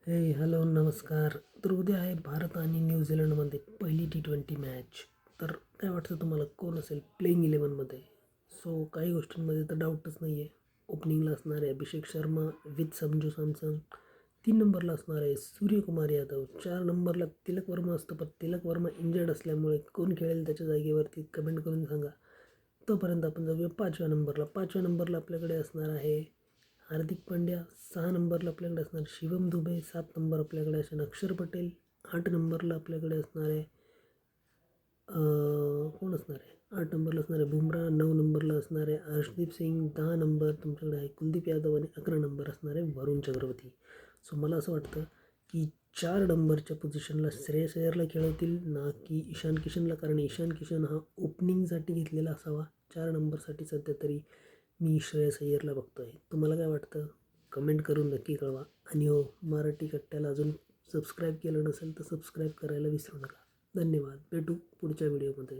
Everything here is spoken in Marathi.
हे हॅलो नमस्कार. तर उद्या आहे भारत आणि न्यूझीलंडमध्ये पहिली T20 मॅच. तर काय वाटतं तुम्हाला कोण असेल प्लेइंग 11मध्ये? सो काही गोष्टींमध्ये तर डाऊटच नाही आहे. ओपनिंगला असणार आहे अभिषेक शर्मा विथ संजू सॅमसन. 3 नंबरला असणार आहे सूर्यकुमार यादव. 4 नंबरला तिलक वर्मा असतो, पण तिलक वर्मा इंजर्ड असल्यामुळे कोण खेळेल त्याच्या जागेवरती कमेंट करून सांगा. तोपर्यंत आपण जाऊया 5व्या नंबरला. 5व्या नंबरला आपल्याकडे असणार आहे हार्दिक पांड्या. 6 नंबरला आपल्याकडे असणार शिवम दुबे. 7 नंबर आपल्याकडे असणार अक्षर पटेल. 8 नंबरला आपल्याकडे असणार आहे कोण असणार आहे 8 नंबरला असणार आहे बुमराह. 9 नंबरला असणार आहे अर्शदीप सिंग. 10 नंबर तुमच्याकडे आहे कुलदीप यादव आणि 11 नंबर असणार आहे वरुण चक्रवर्ती. सो मला असं वाटतं की 4 नंबरच्या पोझिशनला श्रेयस अय्यरला खेळवतील ना की ईशान किशनला, कारण ईशान किशन हा ओपनिंगसाठी घेतलेला असावा. 4 नंबरसाठी सध्या तरी मी श्रेयस अय्यरला बघतो आहे. तुम्हाला काय वाटतं? कमेंट करून नक्की कळवा. आणि हो, मराठी कट्ट्याला अजून सबस्क्राईब केलं नसेल तर सबस्क्राईब करायला विसरू नका. धन्यवाद. भेटू पुढच्या व्हिडिओमध्ये.